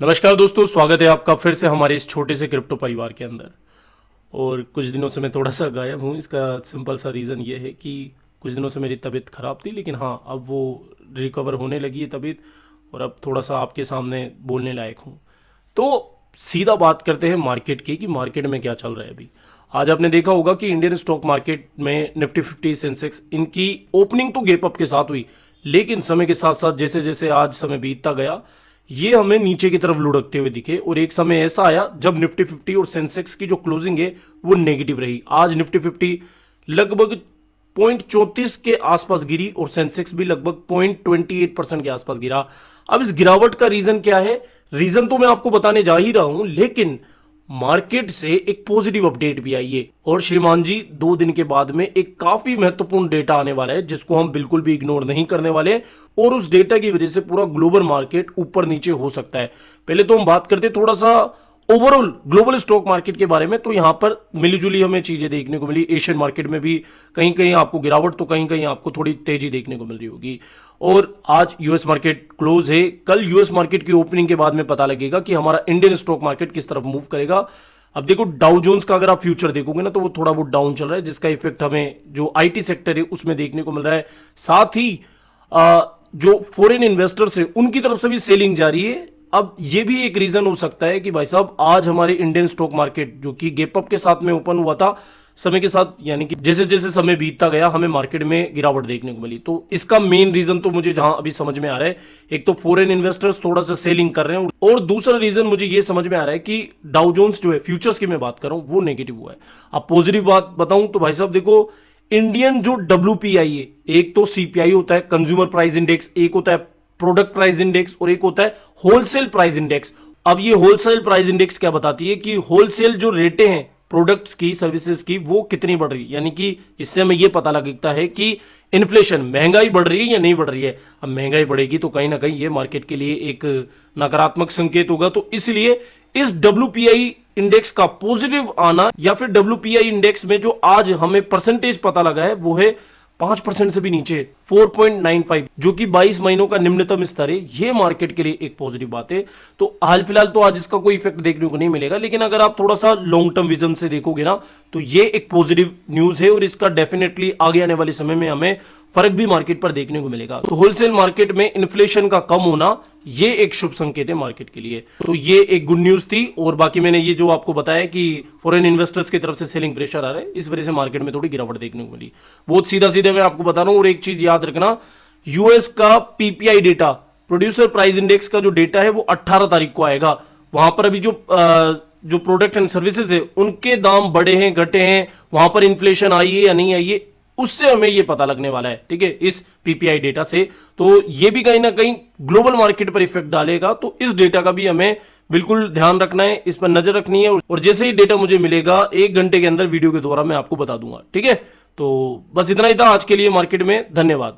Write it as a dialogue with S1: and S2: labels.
S1: नमस्कार दोस्तों, स्वागत है आपका फिर से हमारे इस छोटे से क्रिप्टो परिवार के अंदर। और कुछ दिनों से मैं थोड़ा सा गायब हूँ। इसका सिंपल सा रीज़न ये है कि कुछ दिनों से मेरी तबीयत ख़राब थी, लेकिन हाँ, अब वो रिकवर होने लगी है तबीयत, और अब थोड़ा सा आपके सामने बोलने लायक हूँ। तो सीधा बात करते हैं मार्केट की कि मार्केट में क्या चल रहा है अभी। आज आपने देखा होगा कि इंडियन स्टॉक मार्केट में निफ्टी 50 सेंसेक्स इनकी ओपनिंग तो गैप अप के साथ हुई, लेकिन समय के साथ साथ जैसे जैसे आज समय बीतता गया, ये हमें नीचे की तरफ लुढ़कते हुए दिखे। और एक समय ऐसा आया जब निफ्टी 50 और सेंसेक्स की जो क्लोजिंग है वो नेगेटिव रही। आज निफ्टी 50 लगभग 0.34 के आसपास गिरी और सेंसेक्स भी लगभग 0.28% के आसपास गिरा। अब इस गिरावट का रीजन क्या है? रीजन तो मैं आपको बताने जा ही रहा हूं, लेकिन मार्केट से एक पॉजिटिव अपडेट भी आई है। और श्रीमान जी, 2 दिन के बाद में एक काफी महत्वपूर्ण डेटा आने वाला है जिसको हम बिल्कुल भी इग्नोर नहीं करने वाले, और उस डेटा की वजह से पूरा ग्लोबल मार्केट ऊपर नीचे हो सकता है। पहले तो हम बात करते थोड़ा सा ओवरऑल ग्लोबल स्टॉक मार्केट के बारे में। तो यहां पर मिलीजुली हमें चीजें देखने को मिली। एशियन मार्केट में भी कहीं कहीं आपको गिरावट, तो कहीं कहीं आपको थोड़ी तेजी देखने को मिल रही होगी। और आज यूएस मार्केट क्लोज है। कल यूएस मार्केट की ओपनिंग के बाद में पता लगेगा कि हमारा इंडियन स्टॉक मार्केट किस तरफ मूव करेगा। अब देखो, डाउ जोन्स का अगर आप फ्यूचर देखोगे ना, तो वो थोड़ा बहुत डाउन चल रहा है, जिसका इफेक्ट हमें जो आईटी सेक्टर है उसमें देखने को मिल रहा है। साथ ही जो फॉरेन इन्वेस्टर्स है उनकी तरफ से भी सेलिंग जारी है। अब ये भी एक रीजन हो सकता है कि भाई साहब, आज हमारे इंडियन स्टॉक मार्केट जो कि गैप अप के साथ में ओपन हुआ था, समय के साथ यानी कि जैसे जैसे समय बीतता गया हमें मार्केट में गिरावट देखने को मिली। तो इसका मेन रीजन तो मुझे जहां अभी समझ में आ रहा है, एक तो फॉरेन इन्वेस्टर्स थोड़ा सा सेलिंग कर रहे हैं, और दूसरा रीजन मुझे ये समझ में आ रहा है कि डाउ जोन्स जो है, फ्यूचर्स की मैं बात कर रहा हूं, वो नेगेटिव हुआ है। अब पॉजिटिव बात बताऊं तो भाई साहब देखो, इंडियन जो WPI है, एक तो CPI होता है, कंज्यूमर प्राइस इंडेक्स, एक होता है प्रोडक्ट प्राइस इंडेक्स, और एक होता है होलसेल प्राइस इंडेक्स। अब ये होलसेल प्राइस इंडेक्स क्या बताती है कि होलसेल जो रेटें हैं प्रोडक्ट्स की, सर्विसेज की, वो कितनी बढ़ रही है। यानी कि इससे हमें ये पता लगता है कि इन्फ्लेशन, महंगाई बढ़ रही है या नहीं बढ़ रही है। अब महंगाई बढ़ेगी तो कहीं ना कहीं ये मार्केट के लिए एक नकारात्मक संकेत होगा। तो इसलिए इस WPI इंडेक्स का पॉजिटिव आना, या फिर WPI इंडेक्स में जो आज हमें परसेंटेज पता लगा है वो है 5% से भी नीचे, 4.95, जो कि 22 महीनों का निम्नतम स्तर है। ये मार्केट के लिए एक पॉजिटिव बात है। तो हाल फिलहाल तो आज इसका कोई इफेक्ट देखने को नहीं मिलेगा, लेकिन अगर आप थोड़ा सा लॉन्ग टर्म विजन से देखोगे ना, तो ये एक पॉजिटिव न्यूज है, और इसका डेफिनेटली आगे आने वाले समय में हमें फर्क भी मार्केट पर देखने को मिलेगा। तो होलसेल मार्केट में इन्फ्लेशन का कम होना, ये एक शुभ संकेत है मार्केट के लिए। तो ये एक गुड न्यूज थी। और बाकी मैंने ये जो आपको बताया कि फॉरेन इन्वेस्टर्स की तरफ से सेलिंग प्रेशर आ रहा है, इस वजह से मार्केट में थोड़ी गिरावट देखने को मिली। बहुत सीधा सीधे मैं आपको बता रहा हूं। और एक चीज याद रखना, यूएस का PPI data, producer price index का जो डेटा है वो 18 तारीख को आएगा। वहां पर अभी जो प्रोडक्ट एंड सर्विसेज है उनके दाम बढ़े हैं, घटे हैं, वहां पर इन्फ्लेशन आई है या नहीं आई है, उससे हमें ये पता लगने वाला है, ठीक है, इस PPI डेटा से। तो ये भी कहीं ना कहीं ग्लोबल मार्केट पर इफेक्ट डालेगा। तो इस डेटा का भी हमें बिल्कुल ध्यान रखना है, इस पर नजर रखनी है। और जैसे ही डेटा मुझे मिलेगा 1 घंटे के अंदर वीडियो के द्वारा मैं आपको बता दूंगा, ठीक है। तो बस इतना ही था आज के लिए मार्केट में। धन्यवाद।